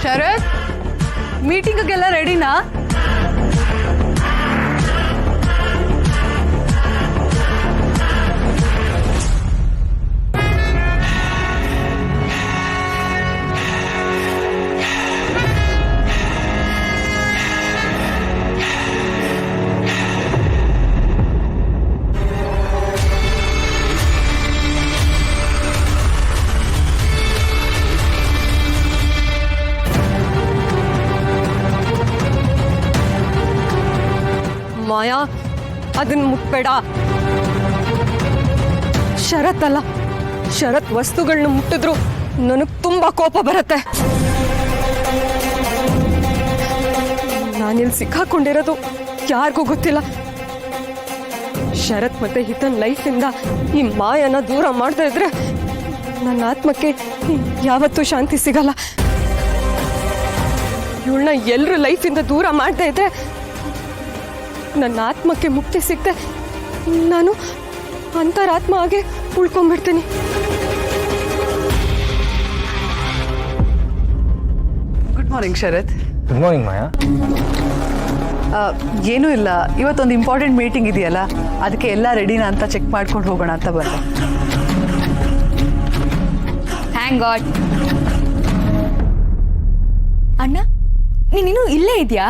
ಶರತ್ ಮೀಟಿಂಗ್ಗೆಲ್ಲ ರೆಡಿನಾ? ಮಾಯಾ ಅದನ್ನ ಮುಟ್ಬೇಡ. ಶರತ್ ಅಲ್ಲ, ಶರತ್ ವಸ್ತುಗಳನ್ನ ಮುಟ್ಟಿದ್ರು ನನಗೆ ತುಂಬಾ ಕೋಪ ಬರುತ್ತೆ. ನಾನಿಲ್ಲಿ ಸಿಕ್ಕಾಕೊಂಡಿರೋದು ಯಾರಿಗೂ ಗೊತ್ತಿಲ್ಲ. ಶರತ್ ಮತ್ತೆ ಹಿತನ್ ಲೈಫಿಂದ ಈ ಮಾಯನ ದೂರ ಮಾಡ್ತಾ ಇದ್ರೆ ನನ್ನ ಆತ್ಮಕ್ಕೆ ಯಾವತ್ತೂ ಶಾಂತಿ ಸಿಗಲ್ಲ. ಇವಳನ್ನ ಎಲ್ಲರೂ ಲೈಫಿಂದ ದೂರ ಮಾಡ್ತಾ ಇದ್ರೆ ನನ್ನ ಆತ್ಮಕ್ಕೆ ಮುಕ್ತಿ ಸಿಗ್ತೆ ನಾನು ಅಂತರಾತ್ಮ ಹಾಗೆ ಉಳ್ಕೊಂಡ್ಬಿಡ್ತೀನಿ. ಗುಡ್ ಮಾರ್ನಿಂಗ್ ಶರತ್. ಗುಡ್ ಮಾರ್ನಿಂಗ್ ಮಾಯಾ. ಏನೂ ಇಲ್ಲ, ಇವತ್ತೊಂದು ಇಂಪಾರ್ಟೆಂಟ್ ಮೀಟಿಂಗ್ ಇದೆಯಲ್ಲ, ಅದಕ್ಕೆ ಎಲ್ಲ ರೆಡಿನಾ ಅಂತ ಚೆಕ್ ಮಾಡ್ಕೊಂಡು ಹೋಗೋಣ ಅಂತ ಬಂದೆ. Thank god. ಅಣ್ಣ ನೀನಿನ್ನೂ ಇಲ್ಲೇ ಇದೆಯಾ?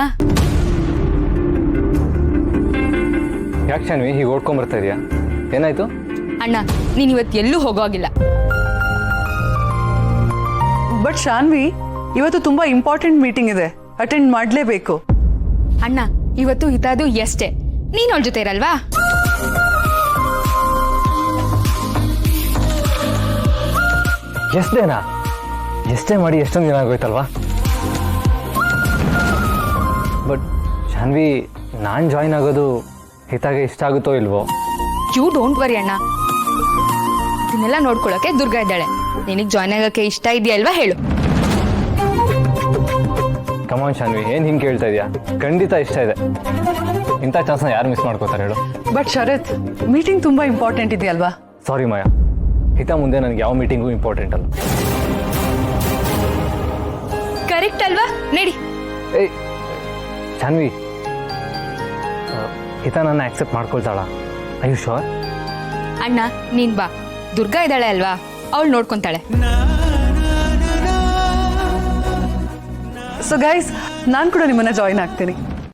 ಯಾಕೆ ಶಾನ್ವಿ ಹೀಗೆ ಓಡ್ಕೊಂಬರ್ತಾ ಇದೆಯಾ? ಏನಾಯ್ತು? ಅಣ್ಣ ನೀನು ಇವತ್ತು ಎಲ್ಲೂ ಹೋಗೋಗಿಲ್ಲ. ಬಟ್ ಶಾನ್ವಿ, ಇವತ್ತು ತುಂಬಾ ಇಂಪಾರ್ಟೆಂಟ್ ಮೀಟಿಂಗ್ ಇದೆ, ಅಟೆಂಡ್ ಮಾಡಲೇಬೇಕು. ಅಣ್ಣ ಇವತ್ತು ಹಿತಾದು ಎಷ್ಟೇ, ನೀನು ಅವಳ ಜೊತೆ ಇರಲ್ವಾ? ಎಷ್ಟೇನಾ? ಎಷ್ಟೇ ಮಾಡಿ ಎಷ್ಟೊಂದು ದಿನ ಆಗೋಯ್ತಲ್ವಾ? ಬಟ್ ಶಾನ್ವಿ, ನಾನು ಜಾಯಿನ್ ಆಗೋದು ಹಿತಾಗೆ ಇಷ್ಟ ಆಗುತ್ತೋ ಇಲ್ವೋ? ಯು ಡೋಂಟ್ ವರಿ ಅಣ್ಣ, ಇದನ್ನೆಲ್ಲ ನೋಡ್ಕೊಳ್ಳೋಕೆ ದುರ್ಗಾ ಇದ್ದಾಳೆ. ನಿನಗೆ ಜಾಯ್ನ್ ಆಗೋಕ್ಕೆ ಇಷ್ಟ ಇದೆಯಲ್ವಾ ಹೇಳು. ಕಮಾನ್ ಶಾನ್ವಿ, ಏನು ಹಿಂಗೆ ಕೇಳ್ತಾ ಇದೆಯಾ? ಖಂಡಿತ ಇಷ್ಟ ಇದೆ. ಇಂಥ ಚಾನ್ಸ್ನ ಯಾರು ಮಿಸ್ ಮಾಡ್ಕೋತಾರೆ ಹೇಳು? ಬಟ್ ಶರತ್, ಮೀಟಿಂಗ್ ತುಂಬಾ ಇಂಪಾರ್ಟೆಂಟ್ ಇದೆಯಲ್ವಾ? ಸಾರಿ ಮಾಯಾ, ಹಿತಾ ಮುಂದೆ ನನಗೆ ಯಾವ ಮೀಟಿಂಗು ಇಂಪಾರ್ಟೆಂಟ್ ಅಲ್ಲ. ಕರೆಕ್ಟ್ ಅಲ್ವಾ? ನಡಿ. ಏಯ್ ಶಾನ್ವಿ, ಹಿತಾ ನನ್ನ ಆಕ್ಸೆಪ್ಟ್ ಮಾಡ್ಕೊಳ್ತಾಳ? Are you sure? ಅಣ್ಣ ನೀನ್ ಬಾ, ದುರ್ಗಾ ಇದ್ದಾಳೆ ಅಲ್ವಾ, ಅವಳು ನೋಡ್ಕೊಂತಾಳೆ. ಸೊ ಗೈಸ್, ನಾನು ಕೂಡ ನಿಮ್ಮನ್ನ ಜಾಯಿನ್ ಆಗ್ತೀನಿ.